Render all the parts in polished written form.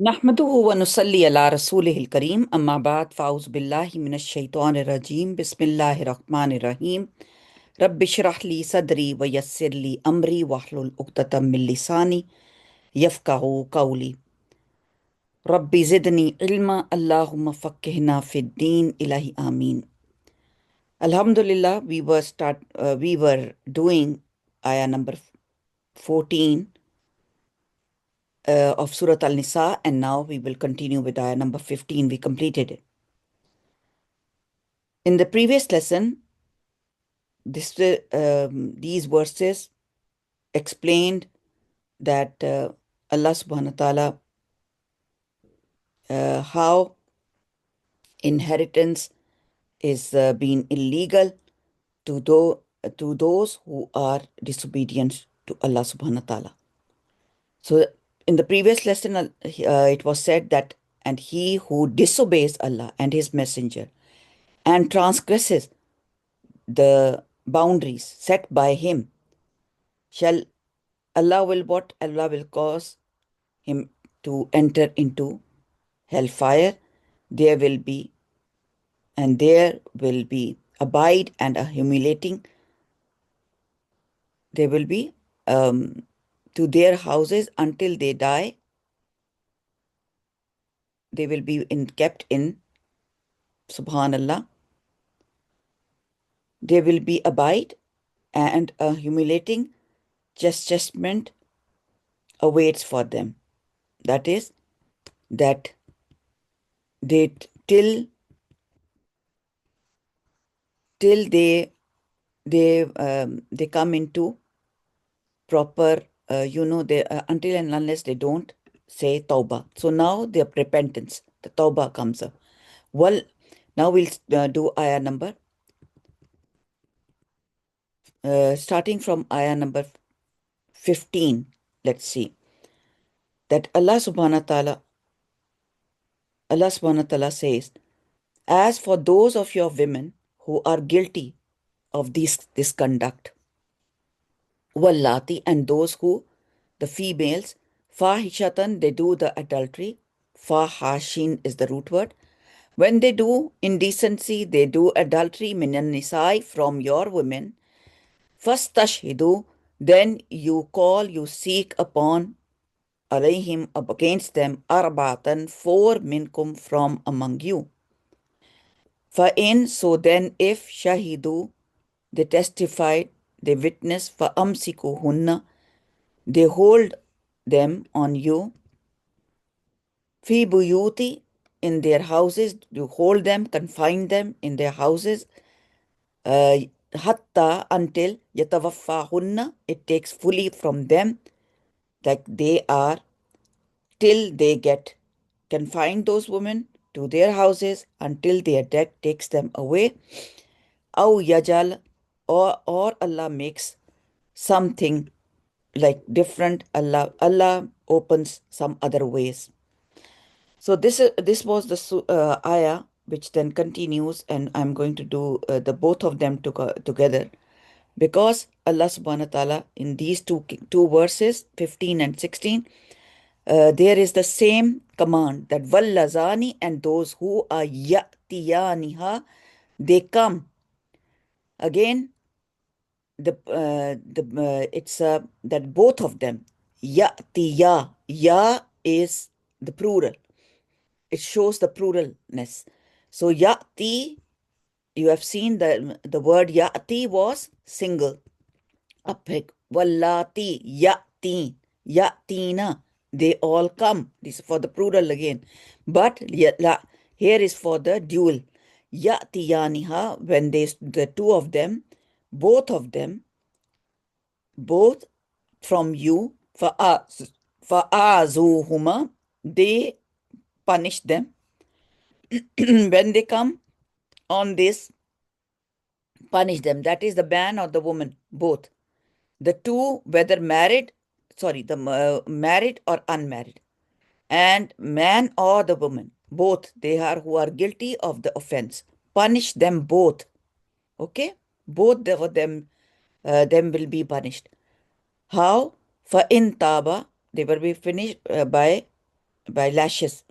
नहमदुहु व नुसल्ली अला रसूलिहिल करीम अम्मा बाद फ़ाउज़ बिल्लाहि मिनश शैतानिर रजीम बिस्मिल्लाहिर रहमानिर रहीम रब्बि इश्रह ली सदरी व यस्सिर ली अमरी वहलुल उक़दतम मिन लिसानी यफ़क़हू क़ौली रब्बि ज़िदनी इल्मा अल्लाहुम्मा फ़क्किहना फ़िद्दीन इलाही आमीन। Alhamdulillah, we were doing ayah number 14 of Surah Al-Nisa, and now we will continue with ayah number 15. We completed it. In the previous lesson, these verses explained that Allah subhanahu wa ta'ala, how inheritance is being illegal to those who are disobedient to Allah subhanahu wa ta'ala. So in the previous lesson, it was said that, and he who disobeys Allah and his messenger and transgresses the boundaries set by him, shall Allah will what? Allah will cause him to enter into hellfire. There will be, and there will be abide and a humiliating. They will be to their houses until they die. They will be kept in, subhanallah. There will be abide and a humiliating chastisement awaits for them. That is, that they till they come into proper, they until and unless they don't say tawbah. So now their repentance, the tawbah comes up. Well, now we'll do ayah number, starting from ayah number 15. Let's see that Allah subhanahu wa ta'ala says, as for those of your women who are guilty of this conduct, wallati, and those who, the females, fahishatan, they do the adultery, fahashin is the root word. When they do indecency, they do adultery, minan nisai, from your women, fastashhidu, then you call, you seek upon, alayhim, against them, arbatan, four minkum, from among you. Fa'in, so then if shahidu, they testified, they witness, fa'amsikuhunna, they hold them on you, fi buyuti, in their houses, you hold them, confine them in their houses, hatta, until, yatawaffahunna, it takes fully from them, like they are, till they get confined those women to their houses until their death takes them away. Aw yajal, or Allah makes something like different. Allah opens some other ways. So this was the ayah which then continues, and I'm going to do the both of them together, because Allah subhanahu wa ta'ala in these two verses 15 and 16, there is the same command that wallazani, and those who are ya'tiyaniha, they come again. It's that both of them, ya'tiya, ya is the plural, it shows the pluralness. So ya'ti, you have seen the word ya'ti was single, uphick. Wallati, ya'ti, ya'tina, they all come. This is for the plural again. But here is for the dual. Ya'tiyaniha, when the two of them, both of them, both from you, fa'azuhuma, they punish them. When they come on this, punish them. That is the man or the woman, both. The two, whether married, sorry, the married or unmarried, and man or the woman, both they are who are guilty of the offense. Punish them both. Okay? Both of them will be punished. How? For in taba, they will be finished by by lashes.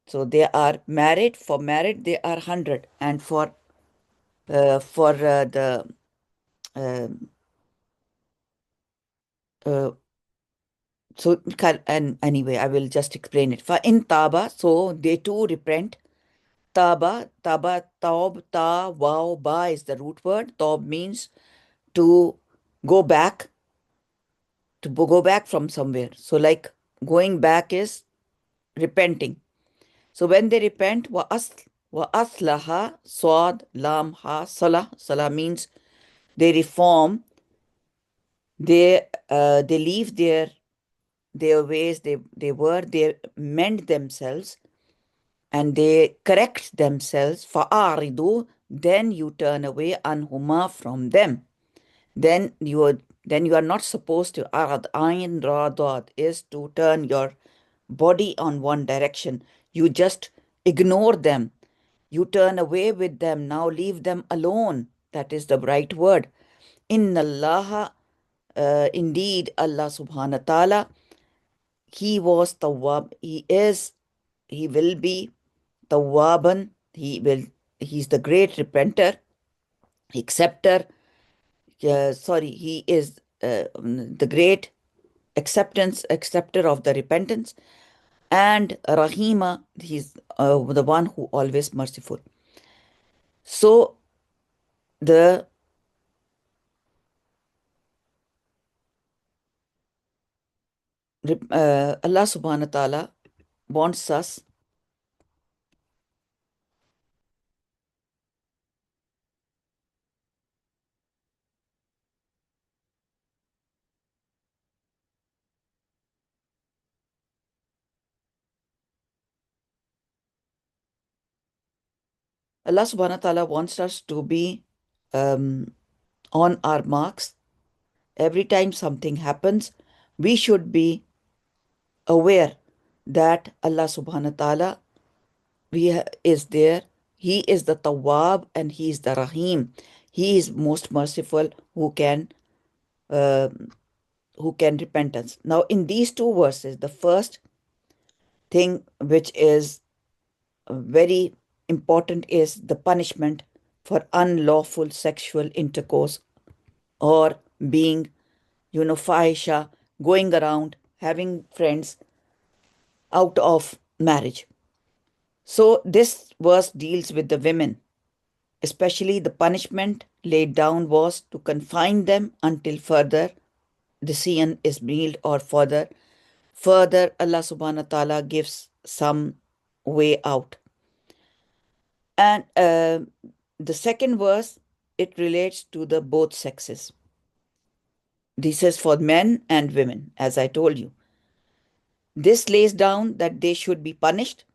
So they are married. For married, they are 100, and for the uh, so and anyway, I will just explain it. For in Taba, so they too repent. Taba, taub, ta, wow, ba is the root word. Taub means to go back, go back from somewhere. So like going back is repenting. So when they repent, wa aslaha, swad, lam, ha, salah. Salah means they reform, they leave their ways, they mend themselves and they correct themselves. Fa'aridu, then you turn away anhuma from them. Then you are not supposed to. Arad ayn radad is to turn your body on one direction. You just ignore them. You turn away with them. Now leave them alone. That is the right word. Inna Allah, indeed Allah subhanahu wa ta'ala, he was tawwab. He will be tawwaban. He's the great repenter, acceptor. He is the great acceptor of the repentance. And Rahima, he's the one who always merciful. So the Allah subhanahu wa ta'ala wants us. Allah subhanahu wa ta'ala wants us to be um, on our marks. Every time something happens, we should be aware that Allah subhanahu wa ta'ala is there. He is the Tawwab and He is the Rahim. He is most merciful uh, who can repent us. Now, in these two verses, the first thing which is very important is the punishment for unlawful sexual intercourse or being, fahisha, going around having friends out of marriage. So this verse deals with the women. Especially the punishment laid down was to confine them until further decision is made or further. Further, Allah subhanahu wa ta'ala gives some way out. And the second verse, it relates to the both sexes. This is for men and women, as I told you. This lays down that they should be punished.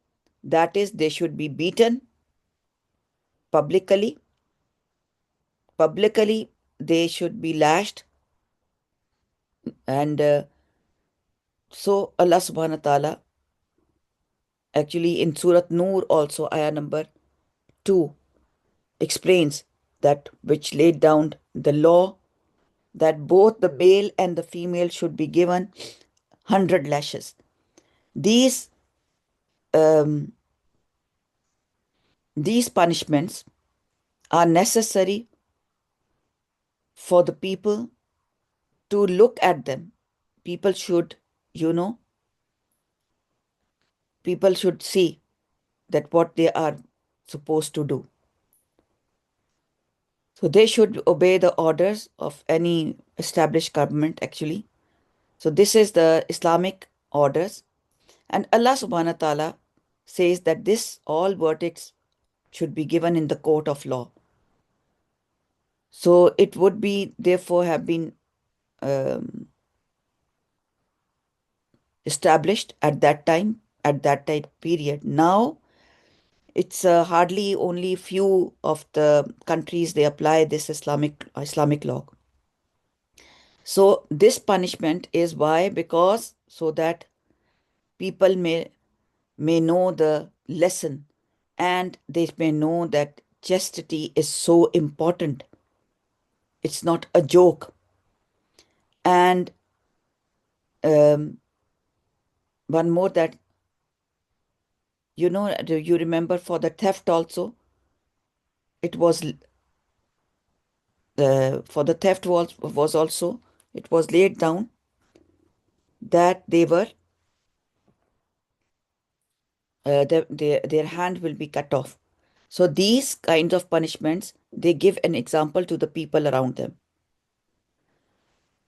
That is, they should be beaten publicly. Publicly, they should be lashed. And so Allah subhanahu wa ta'ala, actually in Surat Noor also, ayah number 2, explains that which laid down the law that both the male and the female should be given 100 lashes. These um, these punishments are necessary for the people to look at them. People should, you know, people should see that what they are supposed to do. So they should obey the orders of any established government, actually. So this is the Islamic orders. And Allah subhanahu wa ta'ala says that this all verdicts should be given in the court of law. So it would be, therefore, have been established at that time period. Now, it's hardly only few of the countries they apply this Islamic law. So this punishment is why? Because so that people may know the lesson and they may know that chastity is so important. It's not a joke. And one more, that Do you remember for the theft also? It was for the theft was also, it was laid down that they were their hand will be cut off. So these kinds of punishments, they give an example to the people around them.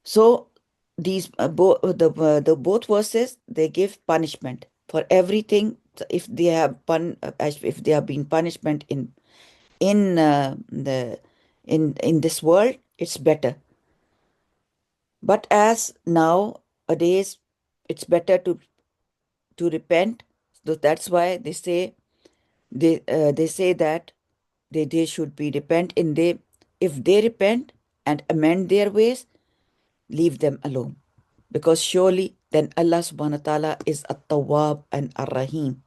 So these the both verses, they give punishment for everything. If they have if they have been punishment in the in this world, it's better. But as nowadays, it's better to repent. So that's why they say that they should be repent in they if they repent and amend their ways, leave them alone. Because surely then Allah subhanahu wa ta'ala is at-Tawwab and ar-Rahim.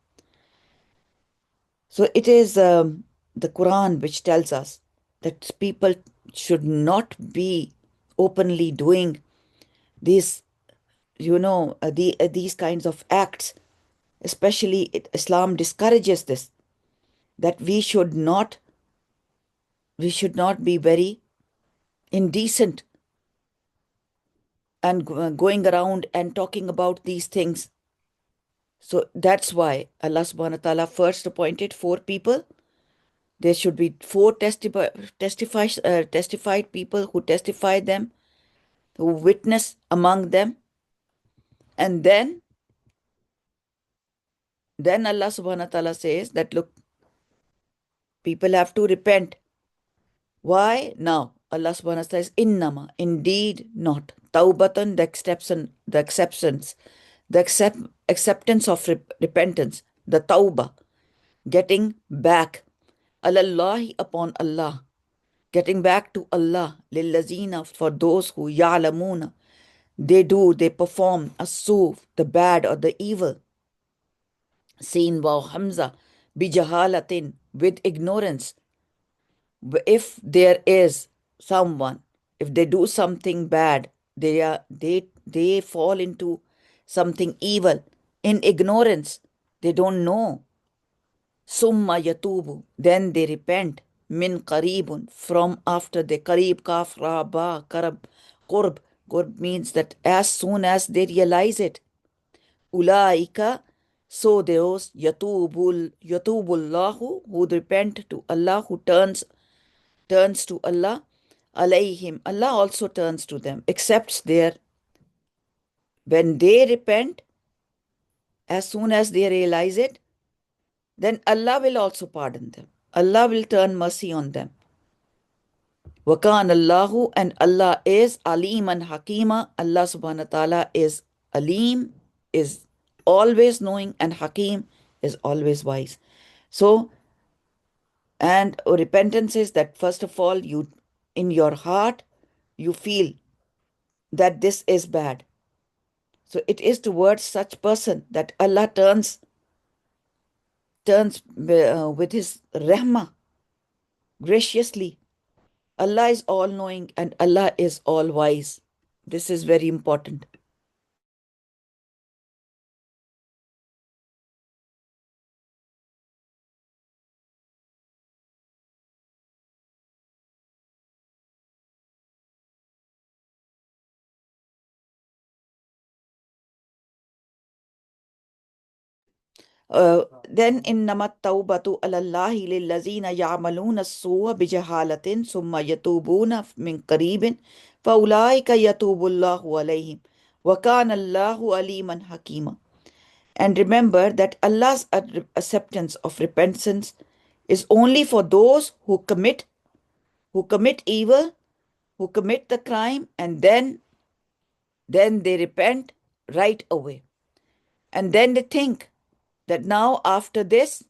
So it is the Quran which tells us that people should not be openly doing these, these kinds of acts. Especially Islam discourages this, that we should not be very indecent and going around and talking about these things. So that's why Allah subhanahu wa ta'ala first appointed four people. There should be four testified people who testify them, who witness among them. And then Allah subhanahu wa ta'ala says that, look, people have to repent. Why? Now, Allah subhanahu wa ta'ala says, innama, indeed not. Taubatan, the acceptance of repentance, the tauba, getting back. Alallahi, upon Allah, getting back to Allah. Lillazina, for those who ya'lamuna, they perform as-su, the bad or the evil. Seen waw hamza, bijahalatin, with ignorance. If there is someone, if they do something bad, they fall into something evil in ignorance, they don't know. Summa yatubu, then they repent. Min qaribun, from after the qarib, kaf ra ba karab qurb. Qurb means that as soon as they realize it. Ulaika, so those yatubullahu, who repent to Allah, who turns to Allah. Alayhim, Allah also turns to them, accepts their, when they repent, as soon as they realize it, then Allah will also pardon them. Allah will turn mercy on them. Wakan Allahu, and Allah is Alim and Hakima. Allah subhanahu wa ta'ala is Alim, is always knowing, and Hakim is always wise. So, and repentance is that, first of all, you in your heart, you feel that this is bad. So it is towards such person that Allah turns with his rahmah graciously. Allah is all knowing and Allah is all wise. This is very important. Then innamat tawbatu alallahi lillazina ya'maluna as-su'a bijahalatin summa yatubuna min qaribin faulaika yatubullahu alayhim wa kana Allahu aliman hakima. And remember that Allah's acceptance of repentance is only for those who commit evil, who commit the crime, and then they repent right away. And then they think that now after this,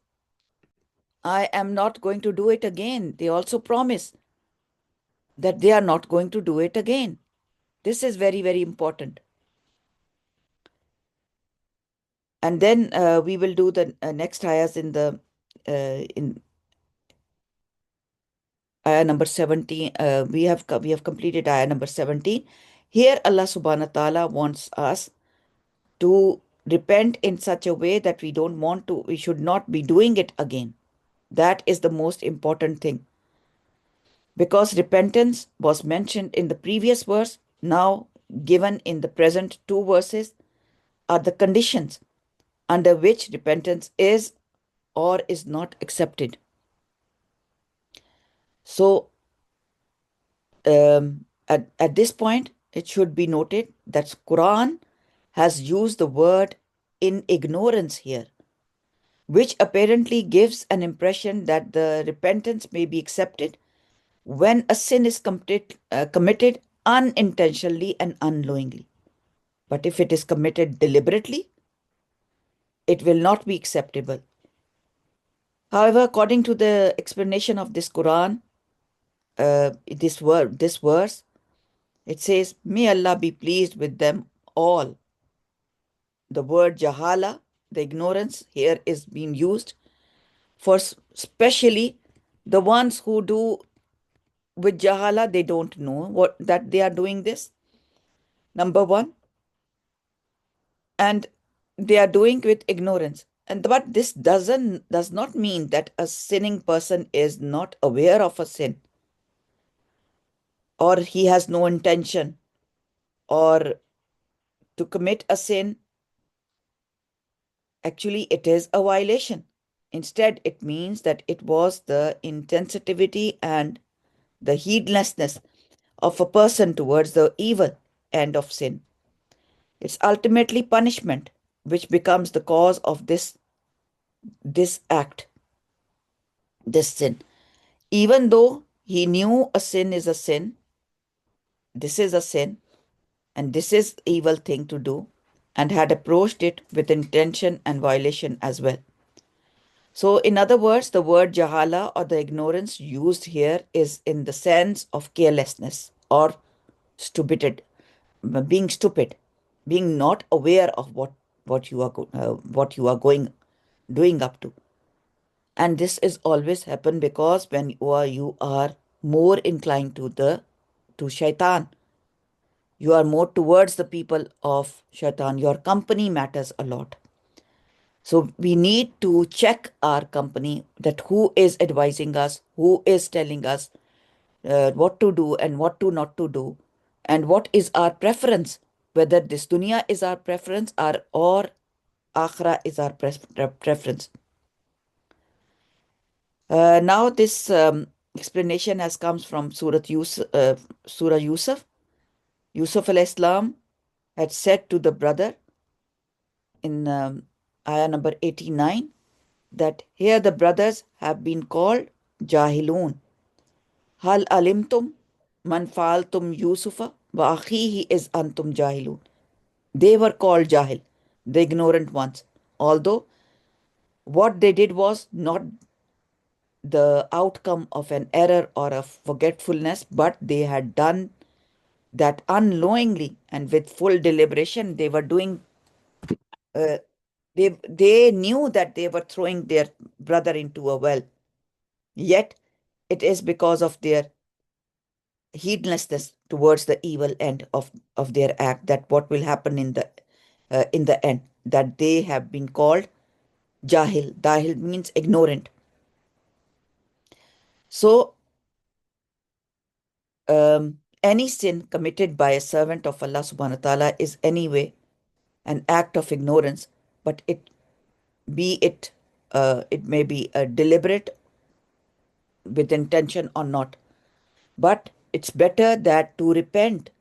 I am not going to do it again. They also promise that they are not going to do it again. This is very, very important. And then we will do the next ayahs in ayah number 17. We have completed ayah number 17. Here Allah subhanahu wa ta'ala wants us to repent in such a way that we should not be doing it again. That is the most important thing. Because repentance was mentioned in the previous verse, now given in the present two verses are the conditions under which repentance is or is not accepted. So, at this point, it should be noted that Quran has used the word in ignorance here, which apparently gives an impression that the repentance may be accepted when a sin is committed unintentionally and unknowingly. But if it is committed deliberately, it will not be acceptable. However, according to the explanation of this Quran, this verse, it says, "May Allah be pleased with them all." The word jahala, the ignorance, here is being used for especially the ones who do with jahala, they don't know what that they are doing this. Number one, and they are doing with ignorance. And but this does not mean that a sinning person is not aware of a sin, or he has no intention, or to commit a sin. Actually, it is a violation. Instead, it means that it was the insensitivity and the heedlessness of a person towards the evil end of sin. It's ultimately punishment which becomes the cause of this act, this sin. Even though he knew a sin is a sin, this is a sin, and this is evil thing to do, and had approached it with intention and violation as well. So, in other words, the word jahala or the ignorance used here is in the sense of carelessness or stupidity, being stupid, being not aware of what you are going doing up to. And this is always happen because when you are more inclined to shaitan, you are more towards the people of shaitan. Your company matters a lot. So we need to check our company, that who is advising us, who is telling us what to do and what to not to do, and what is our preference, whether this dunya is our preference or akhira is our preference. Now this explanation has comes from Surah Yusuf. Yusuf al-Islam had said to the brother in ayah number 89 that here the brothers have been called Jahilun. Hal alimtum man fa'altum Yusufa wa akhihi is antum Jahilun. They were called Jahil, the ignorant ones. Although what they did was not the outcome of an error or a forgetfulness, but they had done that unknowingly and with full deliberation. They were doing, uh, they knew that they were throwing their brother into a well. Yet it is because of their heedlessness towards the evil end of their act that what will happen in the end, that they have been called jahil. Jahil means ignorant. So any sin committed by a servant of Allah subhanahu wa ta'ala is anyway an act of ignorance, but it may be a deliberate with intention or not. But it's better that to repent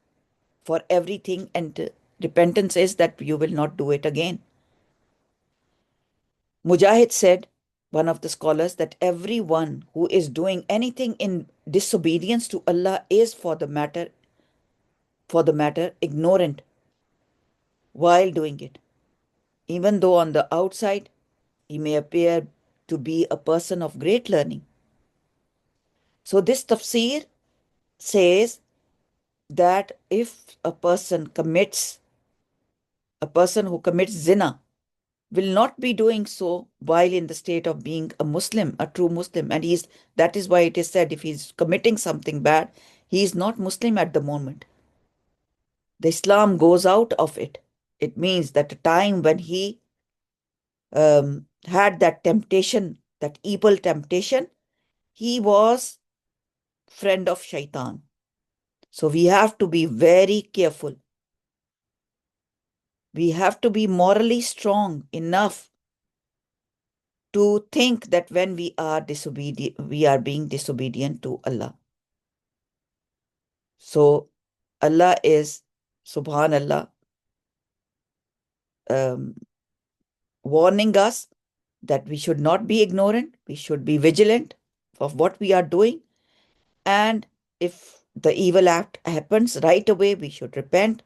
for everything, and repentance is that you will not do it again. Mujahid said, one of the scholars, that everyone who is doing anything in disobedience to Allah is for the matter ignorant while doing it, even though on the outside he may appear to be a person of great learning. So this tafsir says that if a person who commits zina will not be doing so while in the state of being a Muslim, a true Muslim. And that is why it is said if he's committing something bad, he is not Muslim at the moment. The Islam goes out of it. It means that the time when he had that temptation, that evil temptation, he was friend of shaitan. So we have to be very careful. We have to be morally strong enough to think that when we are disobedient, we are being disobedient to Allah. So Allah is, subhanallah, um, warning us that we should not be ignorant, we should be vigilant of what we are doing. And if the evil act happens right away, we should repent.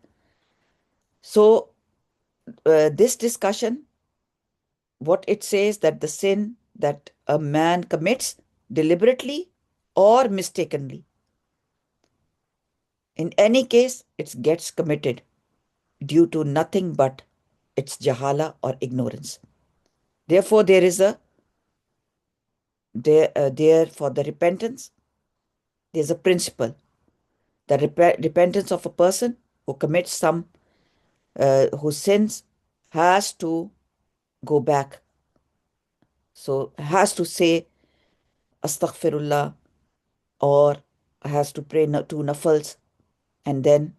So, this discussion, what it says that the sin that a man commits deliberately or mistakenly, in any case, it gets committed due to nothing but its jahala or ignorance. Therefore, there is a there for the repentance. There's a principle. The repentance of a person who commits some who sins has to go back. So has to say astaghfirullah or has to pray two nafals and then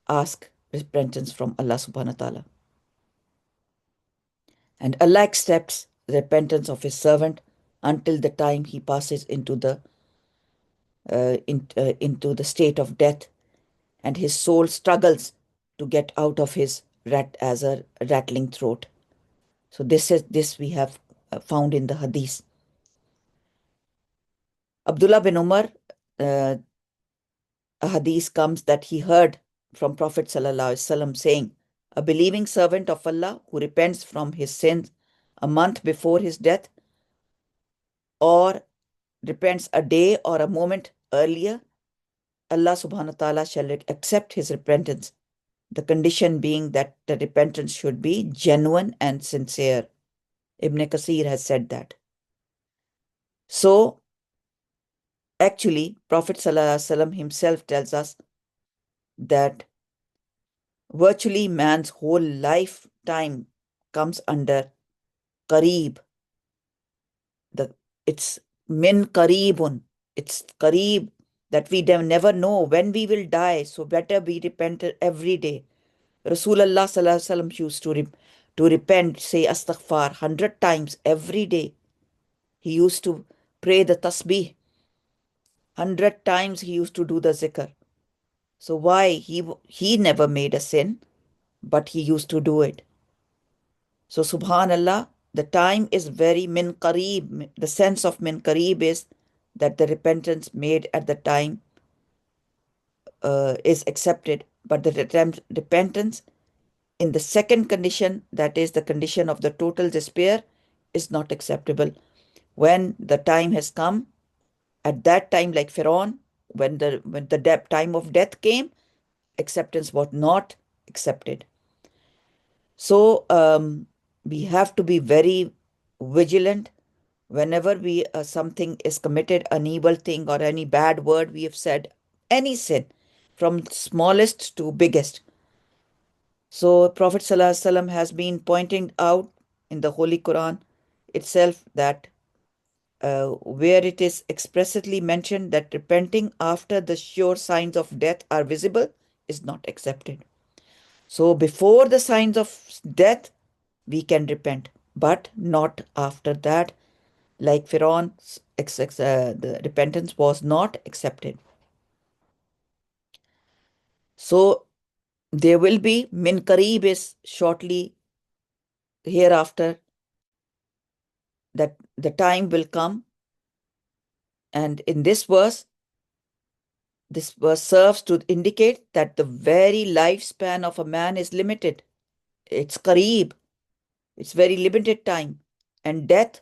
ask repentance from Allah subhanahu wa ta'ala. And Allah accepts the repentance of his servant until the time he passes into the state of death and his soul struggles to get out of his rattling throat. So this we have found in the hadith. Abdullah bin Umar, a hadith comes that he heard from Prophet ﷺ saying, a believing servant of Allah who repents from his sins a month before his death or repents a day or a moment earlier, Allah subhanahu wa ta'ala shall accept his repentance. The condition being that the repentance should be genuine and sincere. Ibn Kasir has said that. So, actually, Prophet ﷺ himself tells us that virtually man's whole lifetime comes under qareeb. It's min qareebun. It's qareeb that we never know when we will die. So better be repentant every day. Rasulullah ﷺ used to repent, say astaghfar 100 times every day. He used to pray the tasbih 100 times. He used to do the zikr. So why? He never made a sin, but he used to do it. So subhanallah, the time is very min qareeb. The sense of min qareeb is that the repentance made at the time is accepted, but the repentance in the second condition, that is the condition of the total despair, is not acceptable. When the time has come, at that time, like Pharaoh, when the time of death came, acceptance was not accepted. So we have to be very vigilant whenever something is committed, an evil thing or any bad word we have said, any sin, from smallest to biggest. So Prophet ﷺ has been pointing out in the Holy Quran itself that where it is expressly mentioned that repenting after the sure signs of death are visible is not accepted. So before the signs of death, we can repent, but not after that. Like Pharaoh, the repentance was not accepted. So there will be min qareeb is shortly hereafter that the time will come. And in this verse serves to indicate that the very lifespan of a man is limited. It's qareeb. It's very limited time. And death,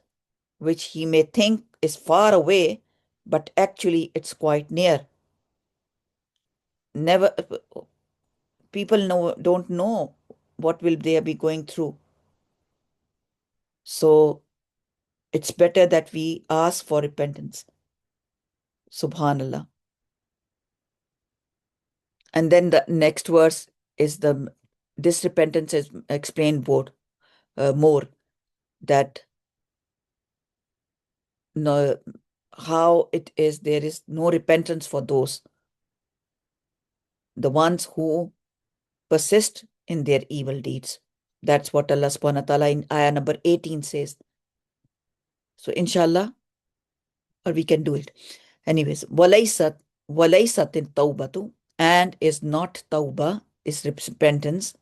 which he may think is far away, but actually it's quite near. Never, people don't know what will they be going through. So it's better that we ask for repentance. Subhanallah. And then the next verse is the This repentance is explained more that no, how it is there is no repentance for those, the ones who persist in their evil deeds. That's what Allah subhanahu wa ta'ala in ayah number 18 says. So inshallah, or we can do it. Anyways, walaysat in tawbatu, and is not tawbah, is repentance.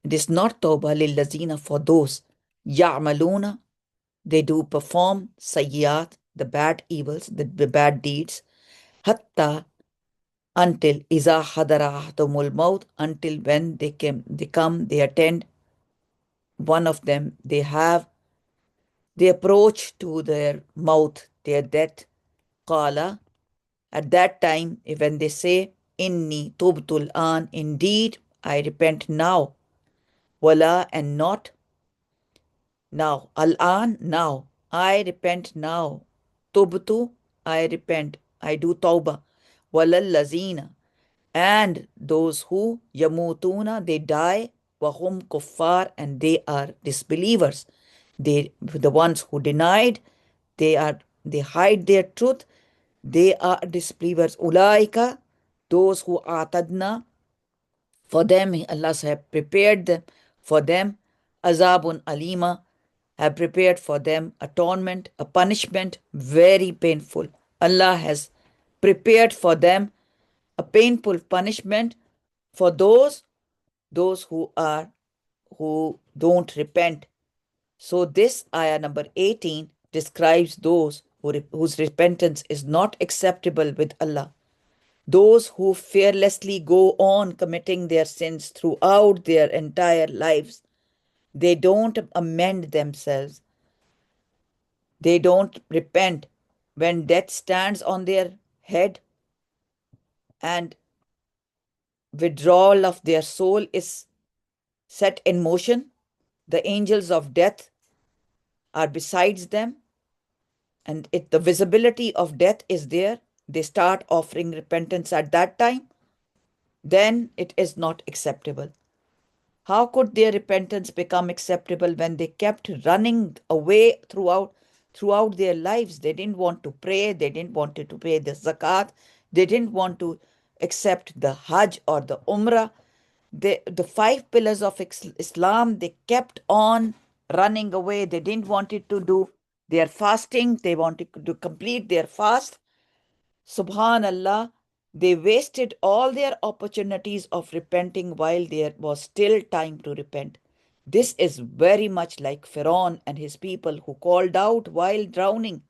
It is not tawbah lillazina, for those ya'maluna, they do perform sayyat, the bad evils, the bad deeds, hatta, until iza hadara ahdumul maut, until when they attend one of them, they approach to their mouth, their death. Qala, at that time, when they say, Inni tubtul an, indeed, I repent now. Wala, and not now. Al an, now. I repent now. Tubtu, I repent. I do tawbah. Walal lazina, and those who yamutuna, they die. Wahum kuffar, and they are disbelievers. The ones who denied, they hide their truth. They are disbelievers. Ulaika, those who atadna, for them Allah has prepared them, for them azabun alima, have prepared for them atonement, a punishment very painful. Allah has prepared for them a painful punishment for those who don't repent. So this ayah number 18 describes those whose repentance is not acceptable with Allah. Those who fearlessly go on committing their sins throughout their entire lives. They don't amend themselves. They don't repent. When death stands on their head and withdrawal of their soul is set in motion, the angels of death are besides them, and the visibility of death is there. They start offering repentance at that time, then it is not acceptable. How could their repentance become acceptable when they kept running away throughout their lives? They didn't want to pray, they didn't want to pay the zakat, they didn't want to accept the Hajj or the Umrah. The five pillars of Islam, they kept on running away. They didn't want it to do their fasting, they wanted to complete their fast. Subhanallah, they wasted all their opportunities of repenting while there was still time to repent. This is very much like Pharaoh and his people who called out while drowning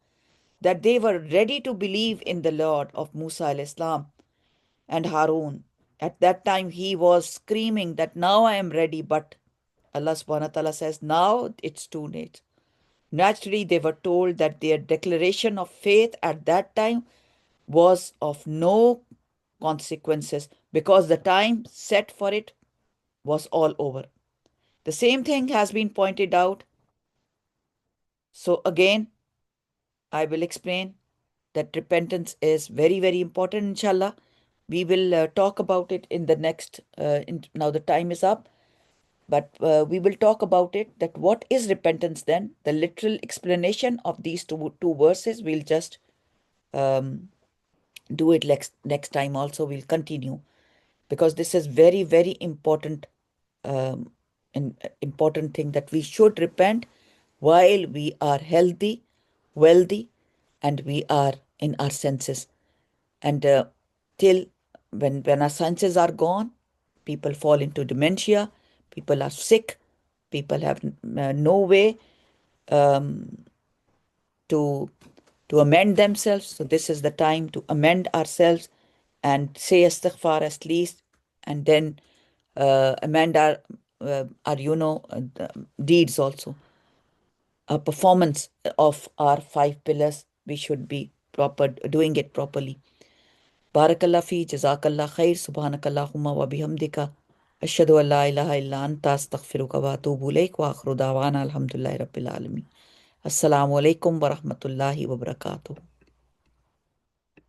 that they were ready to believe in the Lord of Musa al-Islam and Harun. At that time, he was screaming that now I am ready, but Allah subhanahu wa ta'ala says, now it's too late. Naturally, they were told that their declaration of faith at that time was of no consequences because the time set for it was all over. The same thing has been pointed out. So again, I will explain that repentance is very, very important, inshallah. We will talk about it in the next, now the time is up, but we will talk about it, that what is repentance then? The literal explanation of these two verses, we'll just do it next time also. We'll continue because this is very, very important, important thing that we should repent while we are healthy, wealthy, and we are in our senses. And till when our senses are gone, people fall into dementia, people are sick, people have no way to amend themselves. So this is the time to amend ourselves and say istighfar at least, and then amend our deeds also. A performance of our five pillars, we should be doing it properly. Barakallah fi, jazakallah khair, subhanakallahumma wa bihamdika, ashhadu an la ilaha illa anta, astaghfiruka wa atubu ilayk, wa akhiru da'wana alhamdulillahi rabbil alamin. Assalamu alaikum wa rahmatullahi wa barakatuh.